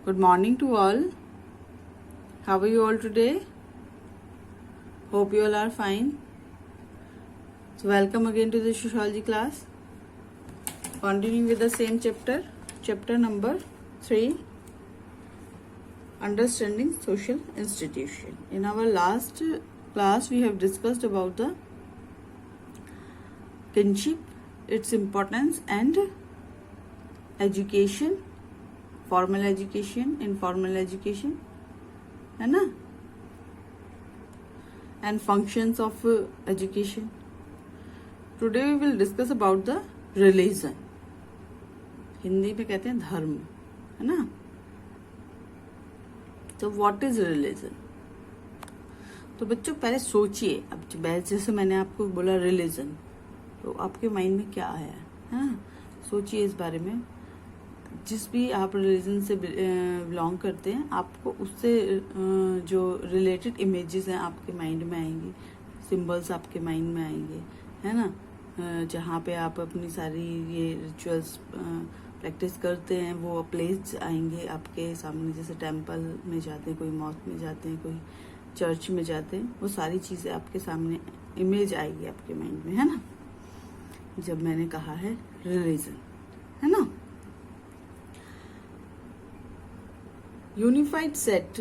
Good morning to all. How are you all today? Hope you all are fine. So welcome again to the sociology class. Continuing with the same chapter number 3, understanding social institution. In our last class we have discussed about the kinship, its importance and education, formal education, informal education, है ना, and functions of education. Today we will discuss about the religion. Hindi में कहते हैं धर्म, है ना. तो what is religion? तो बच्चों पहले सोचिए. अब जैसे मैंने आपको बोला रिलीजन, तो आपके माइंड में क्या आया है ना. सोचिए इस बारे में. जिस भी आप रिलीजन से बिलोंग करते हैं, आपको उससे जो रिलेटेड इमेजेस हैं आपके माइंड में आएंगी, सिंबल्स आपके माइंड में आएंगे, है ना. जहाँ पे आप अपनी सारी ये रिचुअल्स प्रैक्टिस करते हैं वो प्लेस आएंगे आपके सामने. जैसे टेम्पल में जाते हैं, कोई मॉस्क में जाते हैं, कोई चर्च में जाते हैं, वो सारी चीज़ें आपके सामने इमेज आएगी आपके माइंड में, है ना. जब मैंने कहा है रिलीजन, है ना. Unified set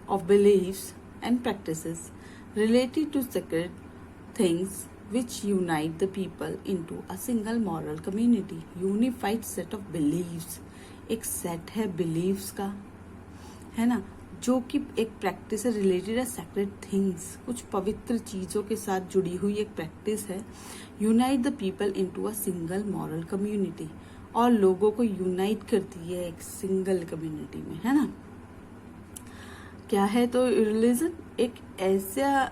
of beliefs and practices related to sacred things which unite the people into a single moral community. Unified set of beliefs, एक सेट है beliefs का, है ना, जो कि एक प्रैक्टिस है रिलेटेड है सैक्रेड थिंग्स, कुछ पवित्र चीजों के साथ जुड़ी हुई एक प्रैक्टिस है. Unite the people into a single moral community, और लोगों को यूनाइट करती है एक सिंगल कम्युनिटी में, है ना. क्या है तो रिलीजन? एक ऐसा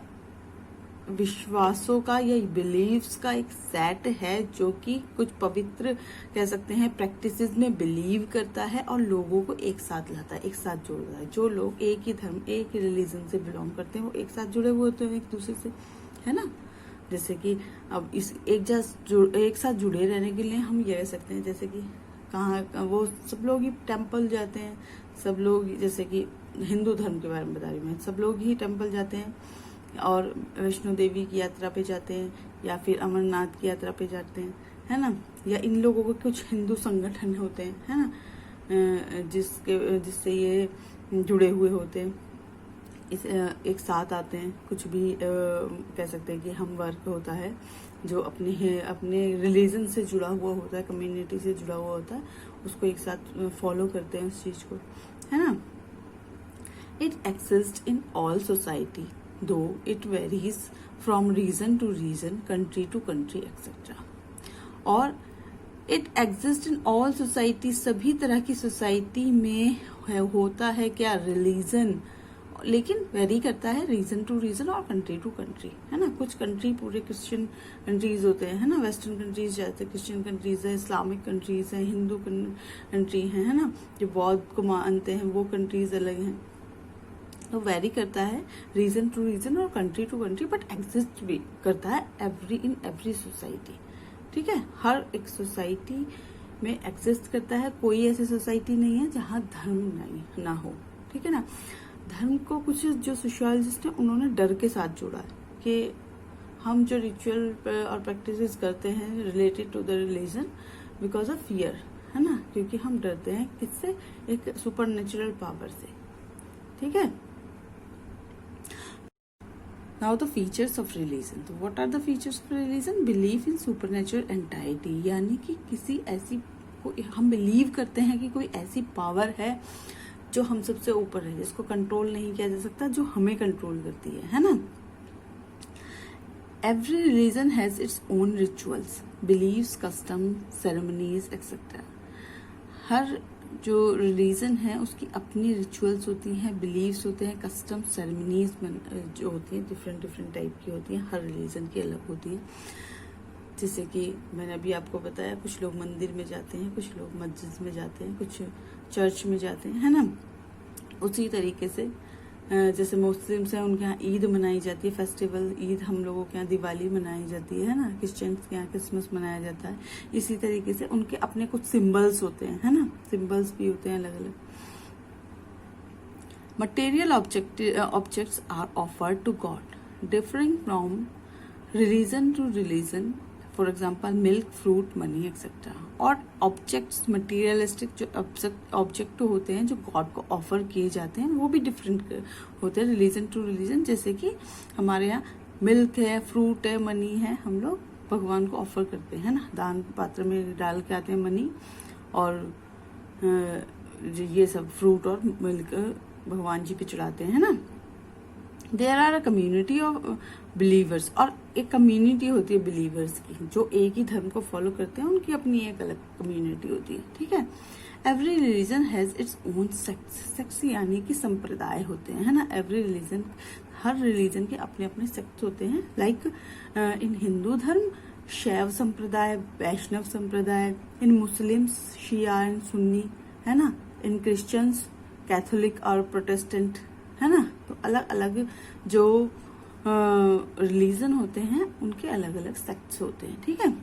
विश्वासों का या बिलीव्स का एक सेट है जो कि कुछ पवित्र कह सकते हैं प्रैक्टिसेस में बिलीव करता है और लोगों को एक साथ लाता है, एक साथ जोड़ता है. जो लोग एक ही धर्म, एक ही रिलीजन से बिलोंग करते हैं वो एक साथ जुड़े हुए होते हैं एक दूसरे से, है ना. जैसे कि अब इस एक साथ जुड़े रहने के लिए हम ये कह सकते हैं, जैसे कि कहाँ वो सब लोग ही टेम्पल जाते हैं, सब लोग, जैसे कि हिंदू धर्म के बारे में बता रही हूँ मैं, सब लोग ही टेम्पल जाते हैं और वैष्णो देवी की यात्रा पे जाते हैं या फिर अमरनाथ की यात्रा पे जाते हैं, है ना. या इन लोगों को कुछ हिंदू संगठन होते हैं, है ना, जिससे ये जुड़े हुए होते हैं, एक साथ आते हैं. कुछ भी कह सकते हैं कि हम वर्क होता है जो अपने रिलीजन से जुड़ा हुआ होता है, कम्युनिटी से जुड़ा हुआ होता है, उसको एक साथ फॉलो करते हैं उस चीज को, है ना. It exist in all society though it varies from region to region, country to country etcetera. और it exist in all society, सभी तरह की सोसाइटी में होता है क्या, रिलीजन, लेकिन वेरी करता है रीजन टू रीजन और कंट्री टू कंट्री, है ना. कुछ कंट्री पूरे क्रिश्चियन कंट्रीज होते हैं, है ना, वेस्टर्न कंट्रीज जाते हैं, क्रिश्चियन कंट्रीज है, इस्लामिक कंट्रीज है, हिंदू कंट्री है ना, जो बौद्ध को मानते हैं वो कंट्रीज अलग हैं. तो वेरी करता है रीजन टू रीजन और country to country, but exist भी करता है इन एवरी सोसाइटी. ठीक है, हर एक सोसाइटी में एग्जिस्ट करता है. कोई ऐसी सोसाइटी नहीं है जहाँ धर्म नहीं ना हो. ठीक है ना. धर्म को कुछ जो सोशियोलॉजिस्ट हैं उन्होंने डर के साथ जोड़ा है कि हम जो रिचुअल और प्रैक्टिसेस करते हैं related to the religion because of fear, है ना, क्योंकि हम डरते हैं किससे, एक सुपर नेचुरल पावर से. ठीक है. Now the features of religion. तो what are the features of religion? Belief in super natural entity, यानी कि किसी ऐसी हम बिलीव करते हैं कि कोई ऐसी पावर है जो हम सबसे ऊपर है, जिसको कंट्रोल नहीं किया जा सकता, जो हमें कंट्रोल करती है ना. Every religion has its own rituals, beliefs, custom, ceremonies etcetera. हर जो रिलीजन है उसकी अपनी रिचुअल्स होती हैं, बिलीव्स होते हैं, कस्टम, सेरेमनीज जो होती हैं डिफरेंट टाइप की होती हैं, हर रिलीजन की अलग होती है. जैसे कि मैंने अभी आपको बताया, कुछ लोग मंदिर में जाते हैं, कुछ लोग मस्जिद में जाते हैं, कुछ चर्च में जाते हैं, है ना. उसी तरीके से जैसे मुस्लिम्स हैं उनके यहाँ ईद मनाई जाती है, फेस्टिवल ईद. हम लोगों के यहाँ दिवाली मनाई जाती है ना. क्रिश्चियंस के यहाँ क्रिसमस मनाया जाता है. इसी तरीके से उनके अपने कुछ सिंबल्स होते हैं, है ना, सिंबल्स भी होते हैं अलग अलग. Material objects are offered to God, differing from religion to religion. For example, milk, fruit, money, etc. और objects, materialistic जो object होते हैं जो God को offer किए जाते हैं वो भी different होते हैं religion to religion. जैसे कि हमारे यहाँ milk है, fruit है, money है, हम लोग भगवान को ऑफर करते हैं ना, दान पात्र में डाल के आते हैं मनी और ये सब फ्रूट और मिल्क भगवान जी पे चढ़ाते हैं ना. There are a community of believers, और एक कम्युनिटी होती है बिलीवर्स की जो एक ही धर्म को फॉलो करते हैं, उनकी अपनी एक अलग कम्युनिटी होती है. ठीक है. Every religion has its own sects. Sects यानी कि संप्रदाय होते हैं, है ना. एवरी रिलीजन, हर रिलीजन के अपने अपने सेक्ट्स होते हैं. लाइक इन हिंदू धर्म शैव संप्रदाय, वैष्णव संप्रदाय. इन मुस्लिम्स शिया एंड सुन्नी, है ना. इन क्रिश्चियंस कैथोलिक और प्रोटेस्टेंट, है ना. तो अलग अलग जो रिलीजन होते हैं उनके अलग अलग सेक्ट्स होते हैं. ठीक है.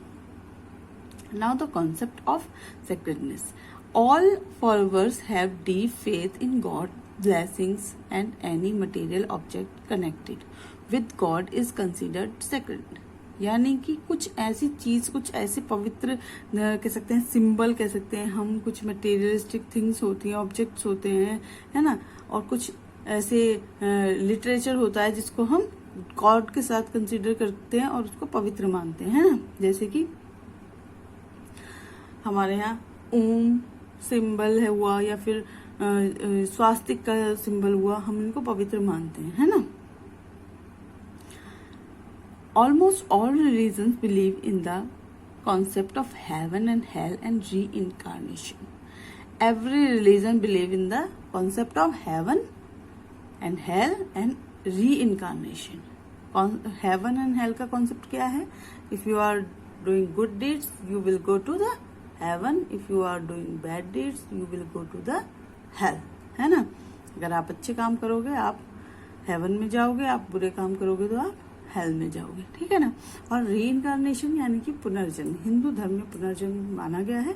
Now the concept of sacredness. All followers have deep faith in God, blessings and any material object connected with God is considered sacred. यानी कि कुछ ऐसी चीज, कुछ ऐसे पवित्र कह सकते हैं, सिंबल कह सकते हैं हम, कुछ मटेरियलिस्टिक थिंग्स होती हैं, ऑब्जेक्ट्स होते हैं, है ना. और कुछ ऐसे लिटरेचर होता है जिसको हम गॉड के साथ कंसीडर करते हैं और उसको पवित्र मानते हैं, है ना. जैसे कि हमारे यहाँ ओम सिंबल है हुआ, या फिर स्वास्तिक का सिंबल हुआ, हम इनको पवित्र मानते हैं, है ना. Almost all religions believe in the concept of heaven and hell and reincarnation. Every religion believe in the concept of heaven and hell and reincarnation. Heaven and hell का concept क्या है? If you are doing good deeds, you will go to the heaven. If you are doing bad deeds, you will go to the hell. है ना. अगर आप अच्छे काम करोगे आप heaven में जाओगे, आप बुरे काम करोगे तो आप हेल में जाओगे. ठीक है ना. और रीइंकारनेशन यानी कि पुनर्जन्म. हिंदू धर्म में पुनर्जन्म माना गया है.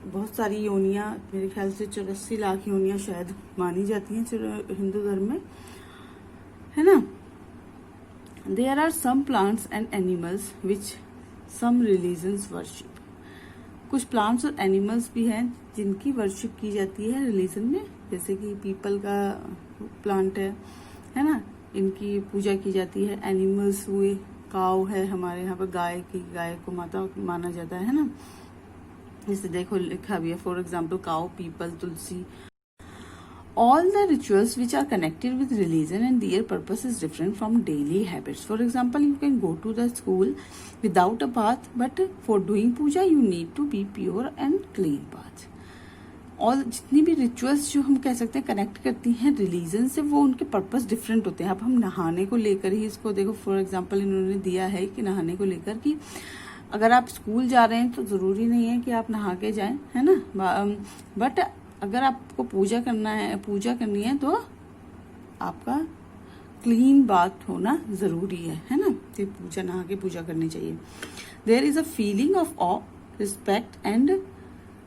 बहुत सारी योनियां, मेरे ख्याल से 84 लाख योनियां शायद मानी जाती हैं हिंदू धर्म में, है ना. There are some plants and animals which some religions worship. कुछ प्लांट्स और एनिमल्स भी हैं जिनकी वर्शिप की जाती है रिलीजन में. जैसे कि पीपल का प्लांट है ना, इनकी पूजा की जाती है. एनिमल्स हुए, काव है हमारे यहाँ पर, गाय को माता माना जाता है ना. जैसे देखो लिखा भी है, for example cow, peepal, tulsi. All the rituals which are connected with religion and their purpose is different from daily habits. For example you can go to the school without a bath, but for doing puja you need to be pure and clean bath. और जितनी भी rituals जो हम कह सकते हैं connect करती हैं रिलीजन से, वो उनके पर्पस डिफरेंट होते हैं. अब हम नहाने को लेकर ही इसको देखो, फॉर एग्जांपल इन्होंने दिया है कि नहाने को लेकर कि अगर आप स्कूल जा रहे हैं तो जरूरी नहीं है कि आप नहा के जाएं, है ना. बट अगर आपको पूजा करनी है तो आपका क्लीन बाथ होना जरूरी है ना. तो पूजा नहा के पूजा करनी चाहिए. There is a feeling of awe, respect and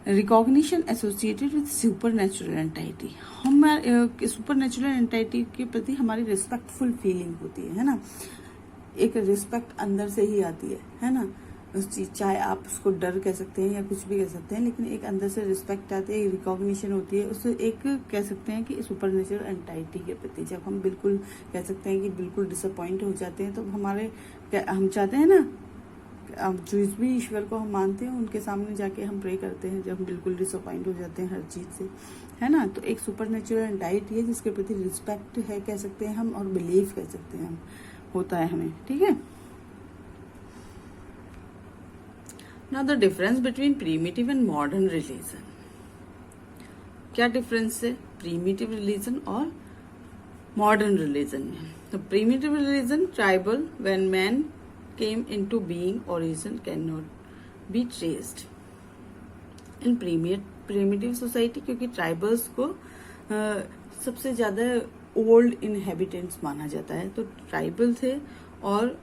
recognition associated with super natural entity. हमारे सुपर नेचुरल एंटाइटी के प्रति हमारी रिस्पेक्टफुल फीलिंग होती है ना. एक रिस्पेक्ट अंदर से ही आती है ना. उस चीज, चाहे आप उसको डर कह सकते हैं या कुछ भी कह सकते हैं, लेकिन एक अंदर से रिस्पेक्ट आती है, रिकॉग्निशन होती है. उससे एक कह सकते हैं कि सुपर नेचुरल एंटाइटी के प्रति जब हम बिल्कुल कह सकते हैं कि बिल्कुल डिसअपॉइंट हो जाते हैं, तो हम चाहते हैं ना, अब जिस भी ईश्वर को हम मानते हैं उनके सामने जाके हम प्रे करते हैं जब हम बिल्कुल डिसअपॉइंट हो जाते हैं हर चीज से, है ना. तो एक सुपर नेचुरल एंटाइटी है जिसके प्रति रिस्पेक्ट है कह सकते हैं हम, और बिलीव कह सकते हैं हम, होता है हमें. ठीक है. Now the difference between primitive and modern religion. क्या डिफरेंस है प्रीमिटिव रिलीजन और मॉडर्न रिलीजन में? तो primitive religion tribal, when man came into being, origin cannot be traced. In primitive society, क्योंकि ट्राइबल्स को सबसे ज्यादा ओल्ड इनहेबिटेंट्स माना जाता है, तो ट्राइबल थे और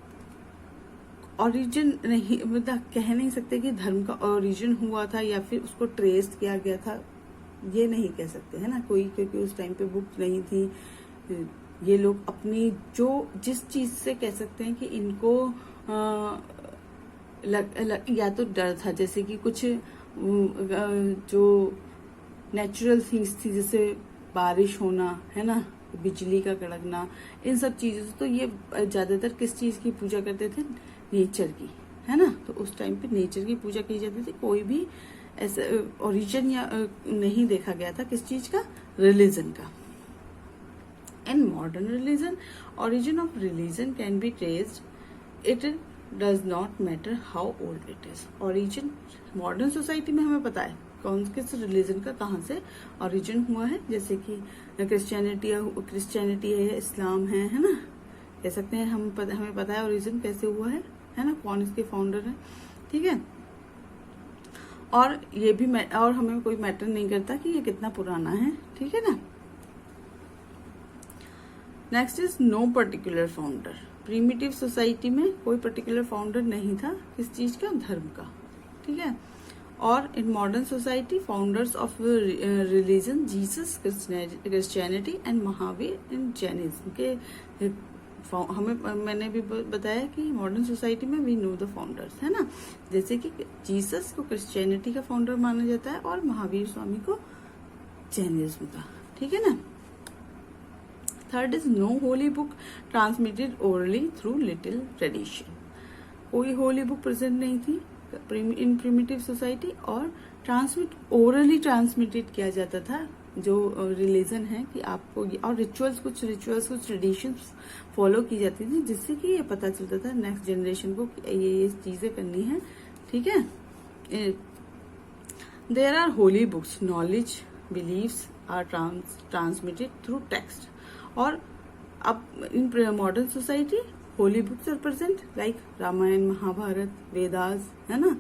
ओरिजिन नहीं, मतलब कह नहीं सकते कि धर्म का ओरिजिन हुआ था या फिर उसको ट्रेस किया गया था ये नहीं कह सकते है ना कोई, क्योंकि उस टाइम पे बुक नहीं थी। ये लोग अपनी जिस चीज से कह सकते हैं कि इनको या तो डर था, जैसे कि कुछ जो नेचुरल थिंग्स थी, जैसे बारिश होना है ना, बिजली का कड़कना, इन सब चीजों से। तो ये ज्यादातर किस चीज की पूजा करते थे? नेचर की, है ना। तो उस टाइम पे नेचर की पूजा की जाती थी। कोई भी ऐसा ओरिजिन या नहीं देखा गया था किस चीज का? रिलीजन का। In modern religion, origin of religion can be traced. It does not matter how old it is. Origin modern society में हमें पता है कौन किस रिलीजन का कहाँ से ओरिजिन हुआ है, जैसे कि क्रिश्चियनिटी है, इस्लाम है ना, कह सकते हैं हमें पता है ओरिजिन कैसे हुआ है ना, कौन इसके फाउंडर है, ठीक है। और ये भी और हमें कोई मैटर नहीं करता कि ये कितना पुराना है, ठीक है ना। Next is no particular founder. Primitive society में कोई पर्टिकुलर फाउंडर नहीं था किस चीज का? धर्म का, ठीक है। और इन modern society founders of religion Jesus, Christianity and Mahavir in Jainism के मैंने भी बताया कि मॉडर्न सोसाइटी में वी नो द फाउंडर्स, है ना। जैसे कि जीसस को क्रिश्चियनिटी का फाउंडर माना जाता है और महावीर स्वामी को जैनिज्म का, ठीक है ना। Third is no holy book transmitted orally through little tradition. कोई होली बुक प्रेजेंट नहीं थी इन प्रिमिटिव सोसाइटी, और ओरली ट्रांसमिटेड किया जाता था जो रिलीजन है कि आपको, और कुछ ट्रेडिशंस फॉलो की जाती थी, जिससे कि ये पता चलता था नेक्स्ट जनरेशन को कि ये चीजें करनी है, ठीक है। There are holy books, knowledge, believes are transmitted through text. और अब in modern society holy books are present like Ramayana, Mahabharata, Vedas, है ना।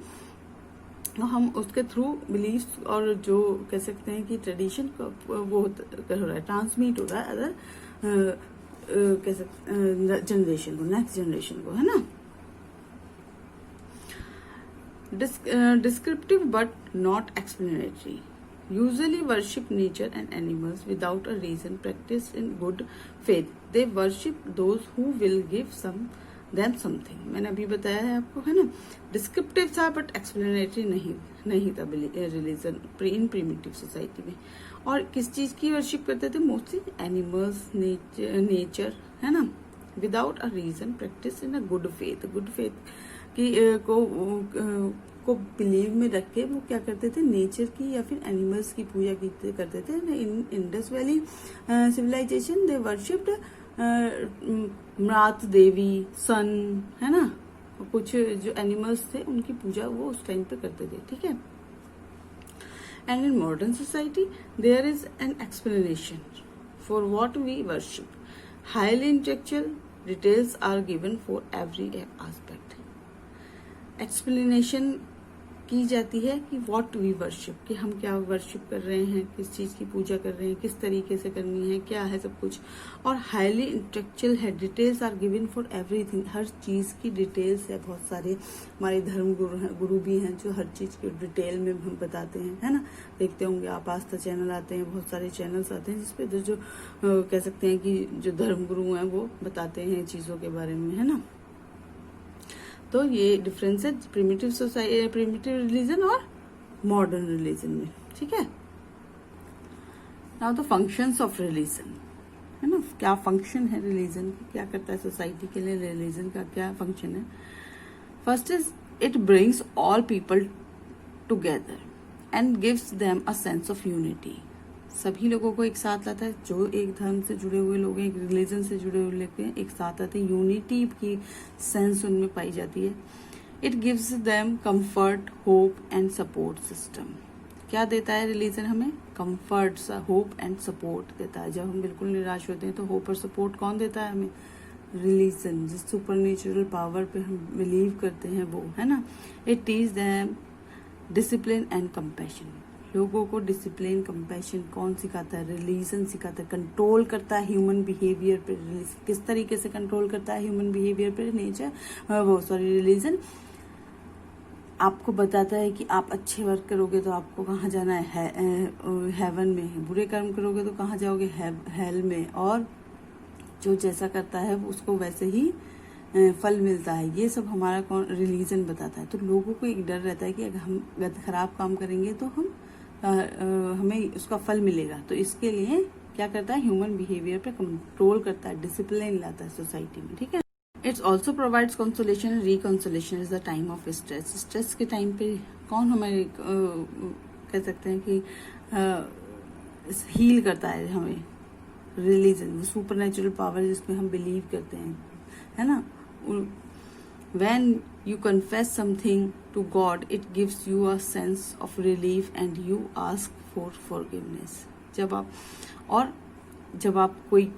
हम उसके थ्रू बिलीव्स और जो कह सकते हैं कि ट्रेडिशन वो हो रहा है, ट्रांसमिट हो रहा है अदर कह सकते जनरेशन को, नेक्स्ट जनरेशन को, है ना। Descriptive but not explanatory. Usually worship nature and animals without a reason, practiced in good faith. They worship those who will give them something. मैंने अभी बताया है आपको, है ना। डिस्क्रिप्टिव था बट एक्सप्लेनेटरी नहीं था रिलीजन इन प्रिमिटिव सोसाइटी में। और किस चीज की वर्शिप करते थे? मोस्टली एनिमल्स, नेचर, है ना, without a reason, practice in a good faith. Good faith की को बिलीव में रख के वो क्या करते थे? नेचर की या फिर एनिमल्स की पूजा करते थे। इन इंडस वैली सिविलाइजेशन दे वर्शिप्ड मृत देवी, सन, है ना, कुछ जो एनिमल्स थे उनकी पूजा वो उस टाइम पे करते थे, ठीक है। And in modern society there is an explanation for what we worship. Highly intellectual details are given for every aspect. Explanation की जाती है कि व्हाट वी वर्शिप, कि हम क्या वर्शिप कर रहे हैं, किस चीज की पूजा कर रहे हैं, किस तरीके से करनी है, क्या है सब कुछ। और हाईली इंटेलेक्चुअल है, details are given for everything. हर चीज की डिटेल्स है। बहुत सारे हमारे धर्म गुरु भी हैं जो हर चीज की डिटेल में हम बताते हैं, है ना। देखते होंगे आप, आस्था चैनल आते हैं, बहुत सारे चैनल्स आते हैं जिसपे जो कह सकते हैं कि जो धर्म गुरु हैं वो बताते हैं चीजों के बारे में, है ना। तो ये डिफरेंस है प्रिमिटिव सोसाइटी, प्रिमिटिव रिलीजन और मॉडर्न रिलीजन में, ठीक है। Now the functions of religion, है ना। क्या फंक्शन है रिलीजन, क्या करता है सोसाइटी के लिए, रिलीजन का क्या फंक्शन है। First is it brings all people together and gives them a sense of unity. सभी लोगों को एक साथ लाता है, जो एक धर्म से जुड़े हुए लोग हैं, एक रिलीजन से जुड़े हुए लोग हैं, एक साथ आते हैं। यूनिटी की सेंस उनमें पाई जाती है। It gives them comfort, hope and support system. क्या देता है रिलीजन हमें? कंफर्ट, होप एंड सपोर्ट देता है। जब हम बिल्कुल निराश होते हैं तो होप और सपोर्ट कौन देता है हमें? रिलीजन, जिस सुपर नेचुरल पावर पे हम बिलीव करते हैं वो, है ना। It teach them discipline and compassion. लोगों को डिसिप्लिन, कंपैशन कौन सिखाता है? रिलीजन सिखाता है। कंट्रोल करता है ह्यूमन बिहेवियर पे। किस तरीके से कंट्रोल करता है ह्यूमन बिहेवियर पे? Nature, religion. आपको बताता है कि आप अच्छे वर्क करोगे तो आपको कहाँ जाना है, हेवन में। बुरे कर्म करोगे तो कहाँ जाओगे, हेल में। और जो जैसा करता है उसको वैसे ही फल मिलता है। ये सब हमारा रिलीजन बताता है। तो लोगों को एक डर रहता है कि अगर हम खराब काम करेंगे तो हमें उसका फल मिलेगा। तो इसके लिए क्या करता है, ह्यूमन बिहेवियर पे कंट्रोल करता है, डिसिप्लिन लाता है सोसाइटी में, ठीक है। It's also provides consolation and reconsolation is the time of stress. Stress के टाइम पे कौन हमें कह सकते हैं कि हील करता है हमें, रिलीजन, सुपर नेचुरल पावर जिसमें हम बिलीव करते हैं, है ना। When you confess something to God, it gives you a sense of relief and you ask for forgiveness. जब आप कोई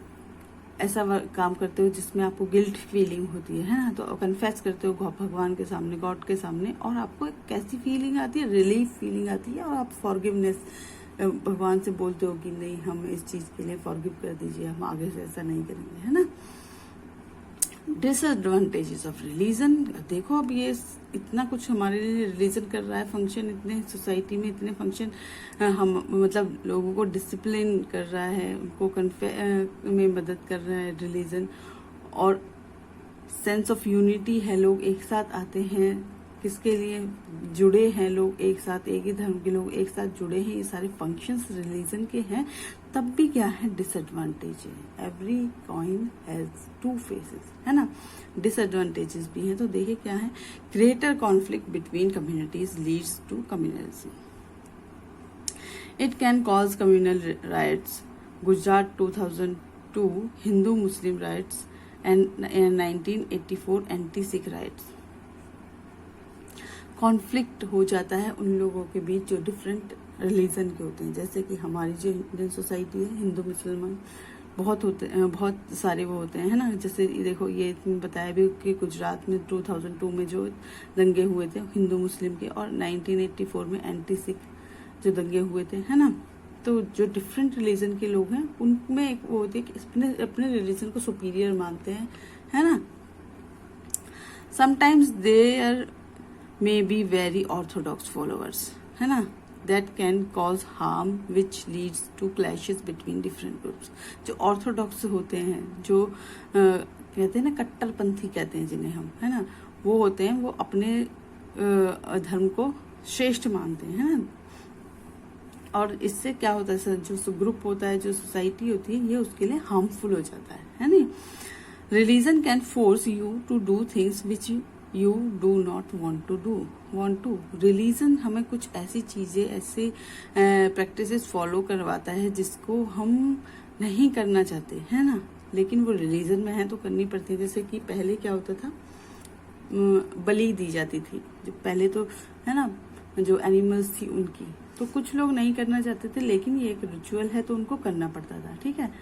ऐसा काम करते हो जिसमें आपको गिल्ट फीलिंग होती है ना, तो कन्फेस करते हो भगवान के सामने, गॉड के सामने, और आपको एक कैसी फीलिंग आती है, रिलीफ फीलिंग आती है, और आप फॉरगिवनेस भगवान से बोलते हो कि नहीं, हम इस चीज के लिए फॉरगिव कर दीजिए, हम आगे से ऐसा नहीं करेंगे, है ना। Disadvantages of religion. देखो अब ये इतना कुछ हमारे लिए रिलीजन कर रहा है, फंक्शन इतने सोसाइटी में, इतने फंक्शन हम मतलब लोगों को डिसिप्लिन कर रहा है, उनको में मदद कर रहा है रिलीजन। और सेंस ऑफ यूनिटी है, लोग एक साथ आते हैं, किसके लिए जुड़े हैं लोग एक साथ, एक ही धर्म के लोग एक साथ जुड़े हैं, ये सारे फंक्शंस रिलीजन के हैं। तब भी क्या है, डिसएडवांटेज है। Every coin has two faces, है ना। डिसएडवांटेजेस भी हैं। तो देखिए क्या है, greater conflict between communities leads to communalism. It can cause communal riots. Gujarat 2002 Hindu Muslim riots and 1984 anti Sikh riots. Conflict हो जाता है उन लोगों के बीच जो डिफरेंट रिलीजन के होते हैं। जैसे कि हमारी जो इंडियन सोसाइटी है, हिंदू मुसलमान बहुत होते हैं, बहुत सारे वो होते हैं, है ना। जैसे देखो ये बताया भी कि गुजरात में 2002 में जो दंगे हुए थे हिंदू मुस्लिम के, और 1984 में एंटी सिख जो दंगे हुए थे, है ना। तो जो डिफरेंट रिलीजन के लोग हैं उनमें एक वो होती है कि अपने रिलीजन को सुपीरियर मानते हैं, है ना। Sometimes there may be very orthodox followers, है ना, that can cause harm which leads to clashes between different groups. जो ऑर्थोडॉक्स होते हैं, जो कहते हैं ना कट्टरपंथी कहते हैं जिन्हें हम, है ना, वो होते हैं, वो अपने धर्म को श्रेष्ठ मानते हैं, है ना। और इससे क्या होता है, जो ग्रुप होता है, जो सोसाइटी होती है, ये उसके लिए हार्मफुल हो जाता है नहीं। Religion can force you to do things which you do not want to. Religion हमें कुछ ऐसी चीजें, ऐसे प्रैक्टिसेस फॉलो करवाता है जिसको हम नहीं करना चाहते, है ना, लेकिन वो रिलीजन में है तो करनी पड़ती है। जैसे कि पहले क्या होता था, बलि दी जाती थी, जो पहले तो, है ना, जो एनिमल्स थी उनकी, तो कुछ लोग नहीं करना चाहते थे, लेकिन ये एक रिचुअल है तो उनको करना पड़ता था, ठीक है।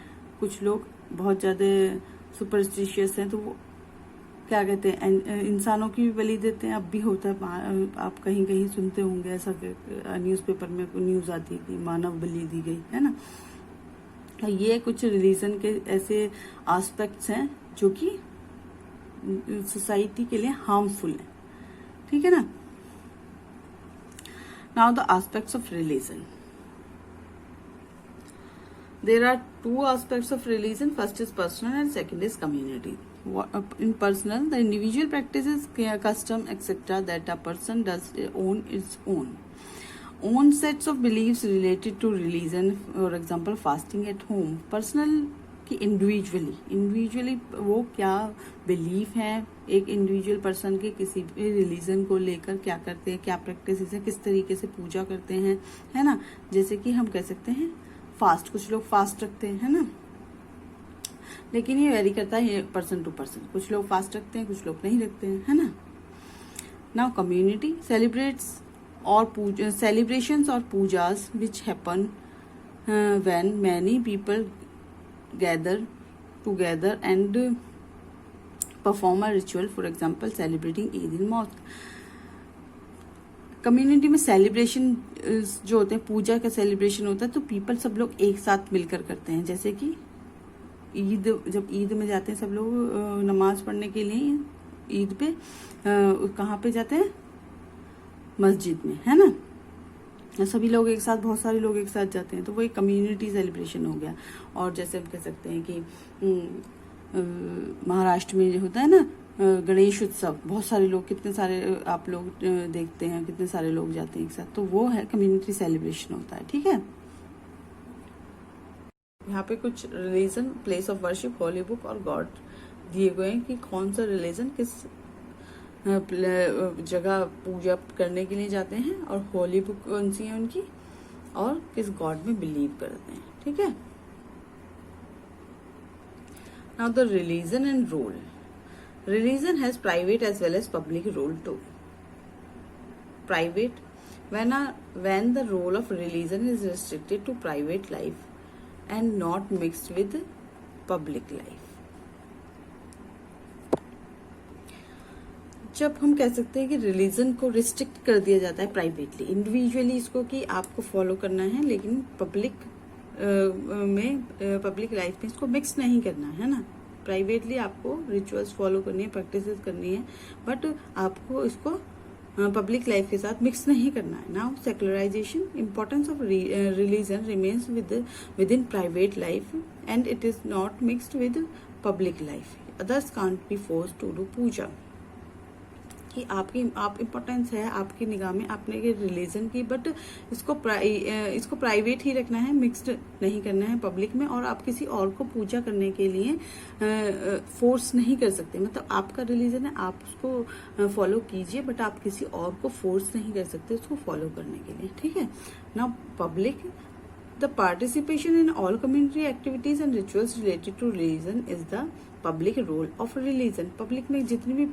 कुछ लोग बहुत ज्यादा सुपरस्टिशियस हैं तो वो क्या कहते हैं, इंसानों की भी बलि देते हैं। अब भी होता है, आप कहीं कहीं सुनते होंगे ऐसा, न्यूज़पेपर में न्यूज आती है कि मानव बलि दी गई, है ना। ये कुछ रिलीजन के ऐसे एस्पेक्ट्स हैं जो कि सोसाइटी के लिए हार्मफुल है, ठीक है ना। Now the aspects of religion. There are two aspects of religion. First is personal and second is community. In personal, the individual practices, custom, etc. that a person does own its own sets of beliefs related to religion. For example, fasting at home. Personal कि individually वो क्या belief है, एक individual person के किसी भी religion को लेकर क्या करते हैं, क्या प्रैक्टिस है, किस तरीके से पूजा करते हैं, है ना। जैसे कि हम कह सकते हैं फास्ट, कुछ लोग फास्ट रखते हैं, है ना, लेकिन ये वेरी करता है ये पर्सन टू पर्सन। कुछ लोग फास्ट रखते हैं, कुछ लोग नहीं रखते हैं, है ना। नाउ कम्युनिटी सेलिब्रेट्स और सेलिब्रेशंस और pujas which happen when many people gather together and perform a ritual, for example celebrating Eid in mosque. Community में सेलिब्रेशन जो होते हैं, पूजा का सेलिब्रेशन होता है, तो पीपल सब लोग एक साथ मिलकर करते हैं। जैसे कि ईद, जब ईद में जाते हैं सब लोग नमाज पढ़ने के लिए ईद पे, कहाँ पे जाते हैं, मस्जिद में, है ना। सभी लोग एक साथ, बहुत सारे लोग एक साथ जाते हैं, तो वो एक कम्युनिटी सेलिब्रेशन हो गया। और जैसे हम कह सकते हैं कि महाराष्ट्र में जो होता है ना गणेश उत्सव, बहुत सारे लोग, कितने सारे आप लोग देखते हैं, कितने सारे लोग जाते हैं एक साथ, तो वो है कम्युनिटी सेलिब्रेशन होता है, ठीक है। यहाँ पे कुछ religion, place of worship, Holi book और गॉड दिए गए हैं कि कौन सा रिलीजन किस जगह पूजा करने के लिए जाते हैं, और होली बुक कौन सी है उनकी, और किस गॉड में बिलीव करते हैं, ठीक है। Now the religion and role. Religion has private as well as public role too. Private, when the role of religion is restricted to private life and not mixed with public life. जब हम कह सकते हैं कि religion को restrict कर दिया जाता है प्राइवेटली, इंडिविजुअली इसको कि आपको फॉलो करना है, लेकिन पब्लिक पब्लिक लाइफ में इसको मिक्स नहीं करना है ना। प्राइवेटली आपको रिचुअल्स फॉलो करनी है, प्रैक्टिसेस करनी है, बट आपको इसको पब्लिक लाइफ के साथ मिक्स नहीं करना है। Now secularisation, importance of religion remains within private life and it is not mixed with public life. Others can't be force to do puja, कि आप इम्पोर्टेंस है आपकी निगाह में आपने रिलीजन की, बट इसको प्राइवेट ही रखना है, मिक्स्ड नहीं करना है पब्लिक में। और आप किसी और को पूजा करने के लिए फोर्स नहीं कर सकते, मतलब आपका रिलीजन है, आप उसको फॉलो कीजिए, बट आप किसी और को फोर्स नहीं कर सकते उसको फॉलो करने के लिए, ठीक है। Now public, the participation in all community activities and rituals related to religion is the public role of religion. Public में जितनी भी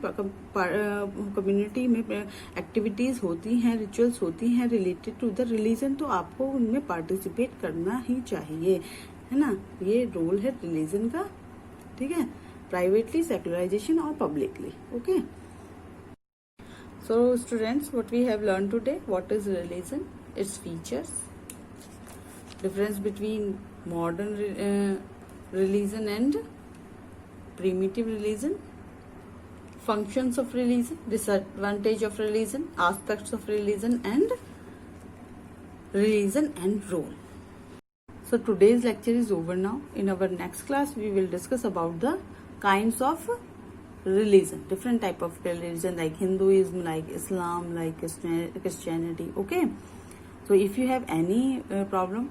कम्युनिटी में एक्टिविटीज होती हैं, रिचुअल्स होती हैं रिलेटेड टू द रिलीजन, तो आपको उनमें पार्टिसिपेट करना ही चाहिए, है ना। ये रोल है रिलीजन का, ठीक है, प्राइवेटली, सेक्युलराइजेशन और publicly, okay. So students, what we have learn today, what is religion, its features, difference between modern religion and primitive religion, functions of religion, disadvantage of religion, aspects of religion and role. So today's lecture is over now. In our next class we will discuss about the kinds of religion, different type of religion like Hinduism, like Islam, like Christianity, okay. So if you have any problem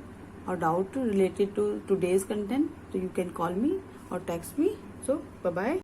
or doubt related to today's content, so you can call me or text me. So bye bye.